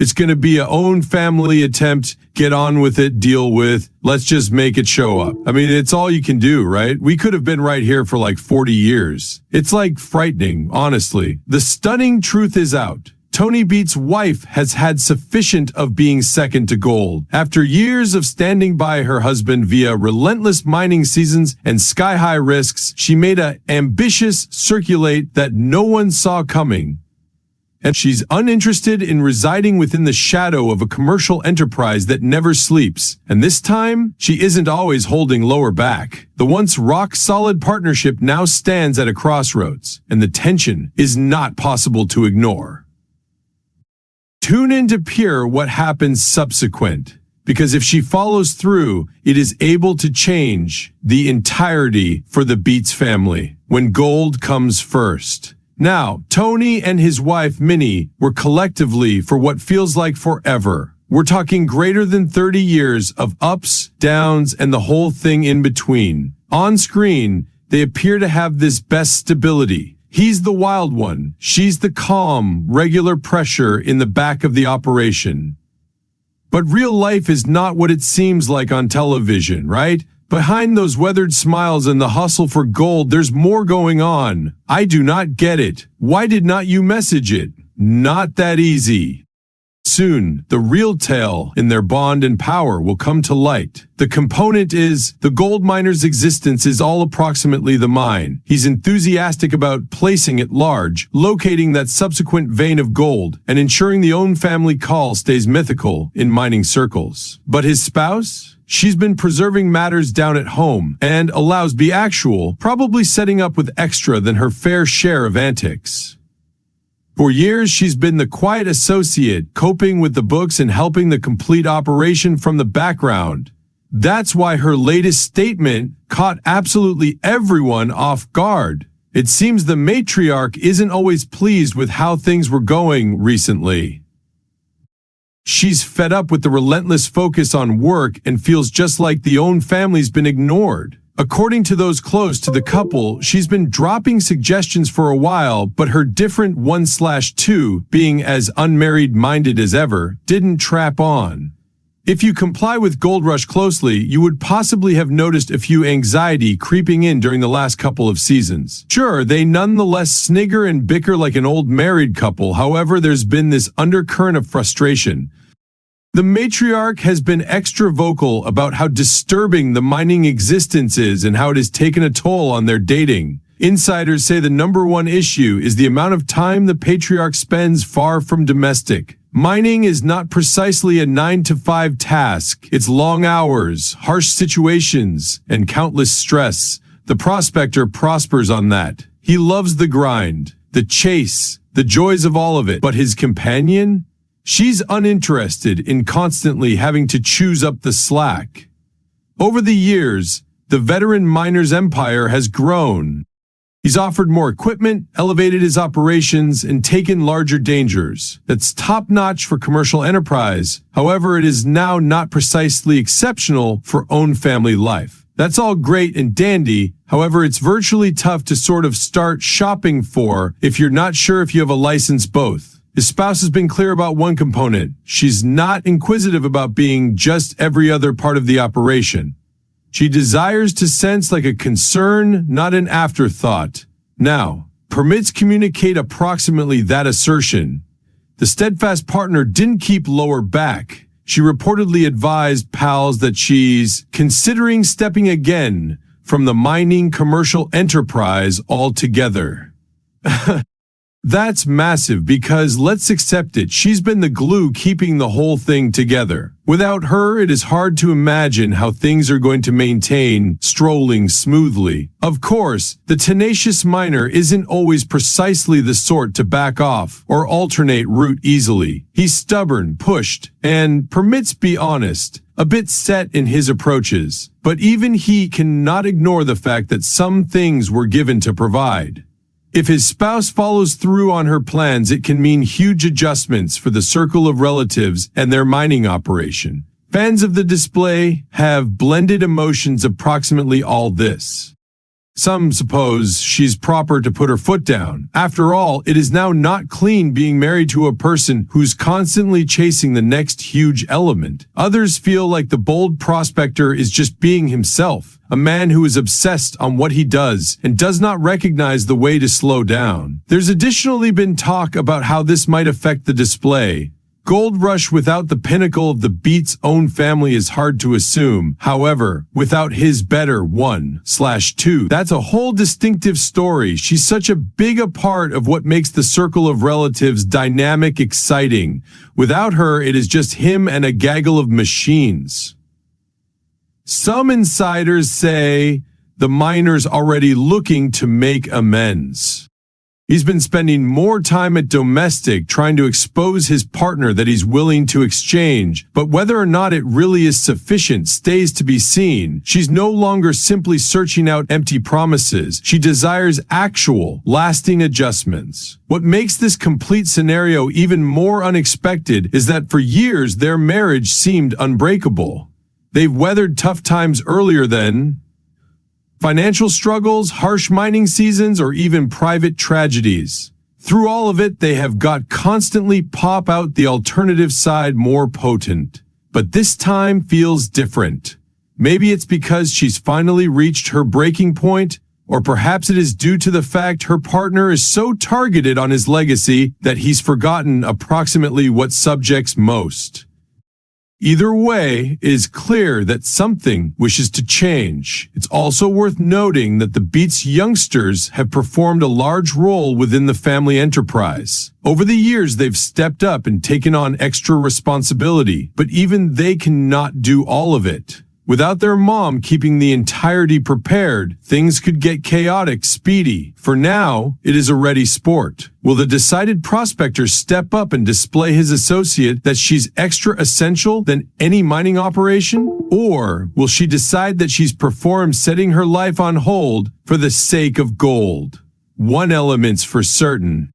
It's going to be a own family attempt, get on with it, deal with, let's just make it show up. I mean, it's all you can do, right? We could have been right here for like 40 years. It's like frightening, honestly. The stunning truth is out. Tony Beets' wife has had sufficient of being second to gold. After years of standing by her husband via relentless mining seasons and sky-high risks, she made an ambitious circulate that no one saw coming. And she's uninterested in residing within the shadow of a commercial enterprise that never sleeps. And this time, she isn't always holding lower back. The once rock-solid partnership now stands at a crossroads, and the tension is not possible to ignore. Tune in to hear what happens subsequent, because if she follows through, it is able to change the entirety for the Beets family when gold comes first. Now, Tony and his wife Minnie were collectively for what feels like forever. We're talking greater than 30 years of ups, downs, and the whole thing in between. On screen, they appear to have this best stability. He's the wild one. She's the calm, regular pressure in the back of the operation. But real life is not what it seems like on television, right? Behind those weathered smiles and the hustle for gold, there's more going on. I do not get it. Why did not you message it? Not that easy. Soon, the real tale in their bond and power will come to light. The component is, the gold miner's existence is all approximately the mine. He's enthusiastic about placing it large, locating that subsequent vein of gold, and ensuring the own family call stays mythical in mining circles. But his spouse? She's been preserving matters down at home, and allows be actual, probably setting up with extra than her fair share of antics. For years, she's been the quiet associate, coping with the books and helping the complete operation from the background. That's why her latest statement caught absolutely everyone off guard. It seems the matriarch isn't always pleased with how things were going recently. She's fed up with the relentless focus on work and feels just like the own family's been ignored. According to those close to the couple, she's been dropping suggestions for a while, but her different 1/2, being as unmarried-minded as ever, didn't trap on. If you comply with Gold Rush closely, you would possibly have noticed a few anxiety creeping in during the last couple of seasons. Sure, they nonetheless snigger and bicker like an old married couple, however, there's been this undercurrent of frustration. The matriarch has been extra vocal about how disturbing the mining existence is and how it has taken a toll on their dating. Insiders say the number one issue is the amount of time the patriarch spends far from domestic. Mining is not precisely a 9-to-5 task. It's long hours, harsh situations, and countless stress. The prospector prospers on that. He loves the grind, the chase, the joys of all of it. But his companion? She's uninterested in constantly having to choose up the slack. Over the years, the veteran miner's empire has grown. He's offered more equipment, elevated his operations, and taken larger dangers. That's top-notch for commercial enterprise. However, it is now not precisely exceptional for own family life. That's all great and dandy. However, it's virtually tough to sort of start shopping for if you're not sure if you have a license both. His spouse has been clear about one component. She's not inquisitive about being just every other part of the operation. She desires to sense like a concern, not an afterthought. Now, permits communicate approximately that assertion. The steadfast partner didn't keep lower back. She reportedly advised pals that she's considering stepping again from the mining commercial enterprise altogether. That's massive because, let's accept it, she's been the glue keeping the whole thing together. Without her, it is hard to imagine how things are going to maintain strolling smoothly. Of course, the tenacious miner isn't always precisely the sort to back off or alternate route easily. He's stubborn, pushed, and, permits be honest, a bit set in his approaches. But even he cannot ignore the fact that some things were given to provide. If his spouse follows through on her plans, it can mean huge adjustments for the circle of relatives and their mining operation. Fans of the display have blended emotions approximately all this. Some suppose she's proper to put her foot down. After all, it is now not clean being married to a person who's constantly chasing the next huge element. Others feel like the bold prospector is just being himself, a man who is obsessed on what he does and does not recognize the way to slow down. There's additionally been talk about how this might affect the display. Gold rush without the pinnacle of the Beets' own family is hard to assume. However, without his better 1/2, that's a whole distinctive story. She's such a big a part of what makes the circle of relatives dynamic, exciting. Without her, it is just him and a gaggle of machines. Some insiders say the miner's already looking to make amends. He's been spending more time at domestic trying to expose his partner that he's willing to exchange, but whether or not it really is sufficient stays to be seen. She's no longer simply searching out empty promises. She desires actual, lasting adjustments. What makes this complete scenario even more unexpected is that for years their marriage seemed unbreakable. They've weathered tough times earlier than financial struggles, harsh mining seasons, or even private tragedies. Through all of it, they have got constantly pop out the alternative side more potent. But this time feels different. Maybe it's because she's finally reached her breaking point, or perhaps it is due to the fact her partner is so targeted on his legacy that he's forgotten approximately what subjects most. Either way, it is clear that something wishes to change. It's also worth noting that the Beets youngsters have performed a large role within the family enterprise. Over the years, they've stepped up and taken on extra responsibility, but even they cannot do all of it. Without their mom keeping the entirety prepared, things could get chaotic speedy. For now, it is a ready sport. Will the decided prospector step up and display his associate that she's extra essential than any mining operation? Or will she decide that she's performed setting her life on hold for the sake of gold? One element's for certain.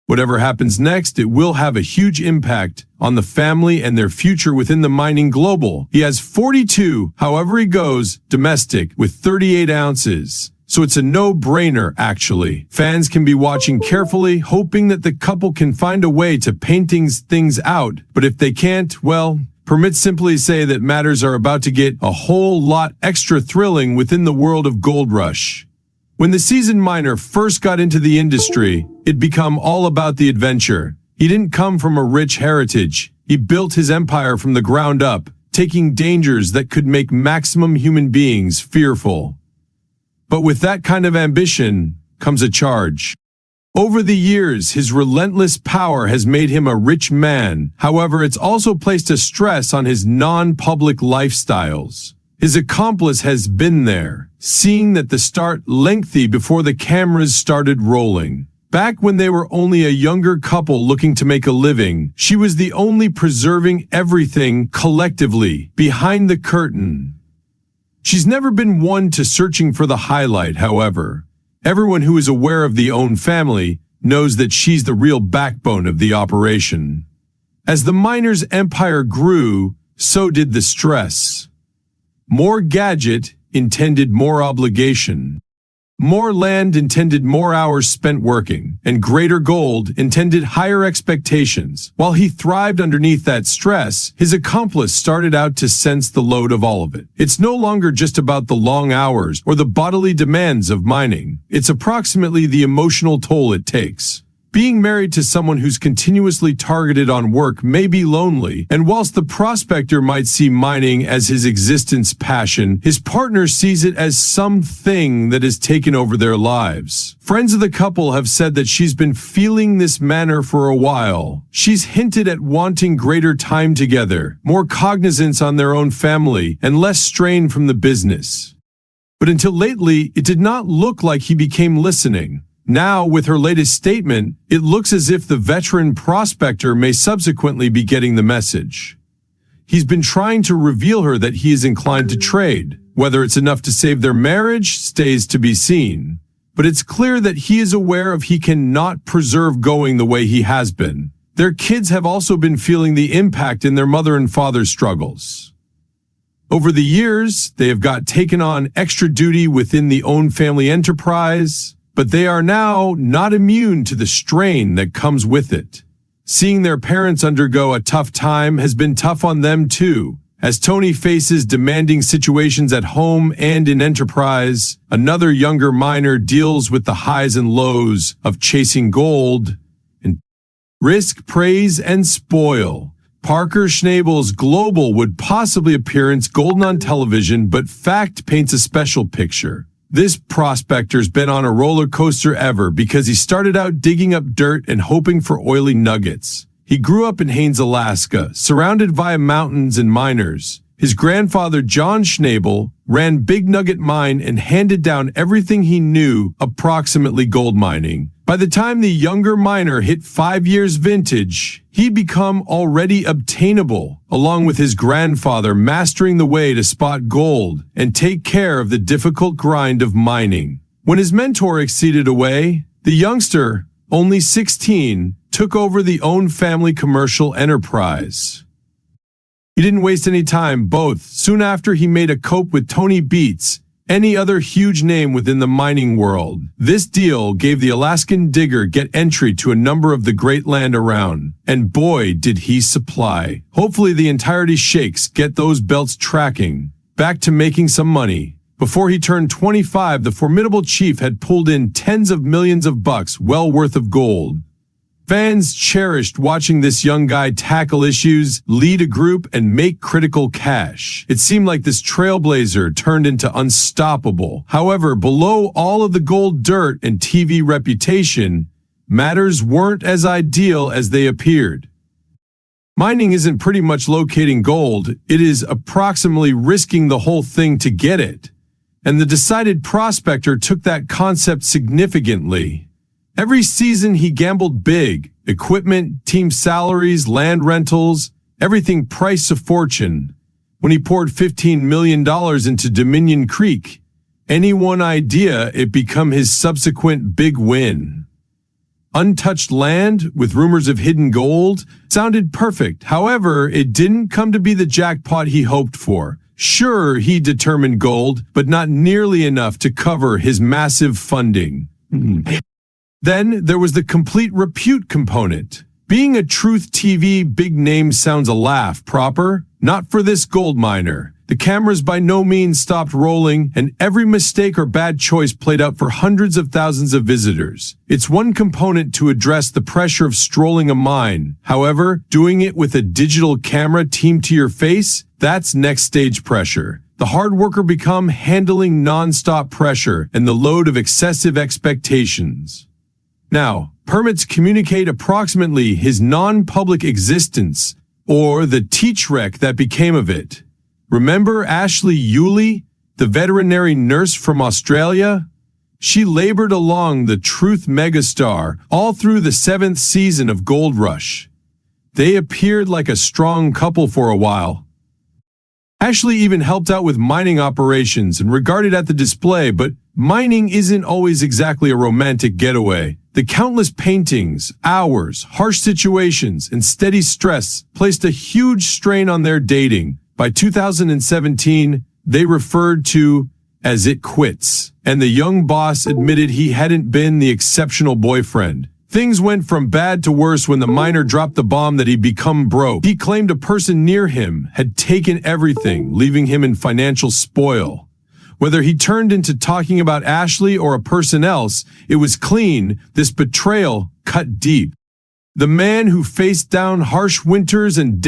Whatever happens next, it will have a huge impact on the family and their future within the mining global. He has 42, however he goes, domestic with 38 ounces. So it's a no-brainer, actually. Fans can be watching carefully, hoping that the couple can find a way to paint things out. But if they can't, well, permit simply say that matters are about to get a whole lot extra thrilling within the world of Gold Rush. When the seasoned miner first got into the industry, it'd become all about the adventure. He didn't come from a rich heritage. He built his empire from the ground up, taking dangers that could make maximum human beings fearful. But with that kind of ambition comes a charge. Over the years, his relentless power has made him a rich man. However, it's also placed a stress on his non-public lifestyles. His accomplice has been there, seeing that the start lengthy before the cameras started rolling. Back when they were only a younger couple looking to make a living, she was the only preserving everything collectively behind the curtain. She's never been one to searching for the highlight, however. Everyone who is aware of the own family knows that she's the real backbone of the operation. As the miner's empire grew, so did the stress. More gadget intended more obligation. More land intended more hours spent working, and greater gold intended higher expectations. While he thrived underneath that stress, his accomplice started out to sense the load of all of it. It's no longer just about the long hours or the bodily demands of mining. It's approximately the emotional toll it takes. Being married to someone who's continuously targeted on work may be lonely, and whilst the prospector might see mining as his existence passion, his partner sees it as something that has taken over their lives. Friends of the couple have said that she's been feeling this manner for a while. She's hinted at wanting greater time together, more cognizance on their own family, and less strain from the business. But until lately, it did not look like he became listening. Now, with her latest statement, it looks as if the veteran prospector may subsequently be getting the message. He's been trying to reveal her that he is inclined to trade. Whether it's enough to save their marriage stays to be seen. But it's clear that he is aware of he cannot preserve going the way he has been. Their kids have also been feeling the impact in their mother and father's struggles. Over the years, they have got taken on extra duty within the own family enterprise, but they are now not immune to the strain that comes with it. Seeing their parents undergo a tough time has been tough on them too. As Tony faces demanding situations at home and in enterprise, another younger miner deals with the highs and lows of chasing gold and risk, praise, and spoil. Parker Schnabel's Global would possibly appearance golden on television, but fact paints a special picture. This prospector's been on a roller coaster ever because he started out digging up dirt and hoping for oily nuggets. He grew up in Haines, Alaska, surrounded by mountains and miners. His grandfather, John Schnabel, ran Big Nugget Mine and handed down everything he knew approximately gold mining. By the time the younger miner hit 5 years vintage, he'd become already obtainable, along with his grandfather mastering the way to spot gold and take care of the difficult grind of mining. When his mentor exceeded away, the youngster, only 16, took over the own family commercial enterprise. He didn't waste any time, both. Soon after, he made a cope with Tony Beets, any other huge name within the mining world. This deal gave the Alaskan digger get entry to a number of the great land around, and boy did he supply. Hopefully the entirety shakes get those belts tracking, back to making some money. Before he turned 25, the formidable chief had pulled in tens of millions of bucks well worth of gold. Fans cherished watching this young guy tackle issues, lead a group, and make critical cash. It seemed like this trailblazer turned into unstoppable. However, below all of the gold dirt and TV reputation, matters weren't as ideal as they appeared. Mining isn't pretty much locating gold, it is approximately risking the whole thing to get it. And the decided prospector took that concept significantly. Every season he gambled big: equipment, team salaries, land rentals, everything priced a fortune. When he poured $15 million into Dominion Creek, any one idea it become his subsequent big win. Untouched land with rumors of hidden gold sounded perfect. However, it didn't come to be the jackpot he hoped for. Sure, he determined gold, but not nearly enough to cover his massive funding. Then there was the complete repute component. Being a Truth TV big name sounds a laugh, proper? Not for this gold miner. The cameras by no means stopped rolling, and every mistake or bad choice played out for hundreds of thousands of visitors. It's one component to address the pressure of strolling a mine. However, doing it with a digital camera teamed to your face, that's next stage pressure. The hard worker become handling non-stop pressure and the load of excessive expectations. Now, permits communicate approximately his non-public existence, or the teach wreck that became of it. Remember Ashley Yulee, the veterinary nurse from Australia? She labored along the Truth megastar all through the 7th season of Gold Rush. They appeared like a strong couple for a while. Ashley even helped out with mining operations and regarded at the display, but mining isn't always exactly a romantic getaway. The countless paintings, hours, harsh situations, and steady stress placed a huge strain on their dating. By 2017, they referred to as "it quits," and the young boss admitted he hadn't been the exceptional boyfriend. Things went from bad to worse when the miner dropped the bomb that he'd become broke. He claimed a person near him had taken everything, leaving him in financial spoil. Whether he turned into talking about Ashley or a person else, it was clean. This betrayal cut deep. The man who faced down harsh winters and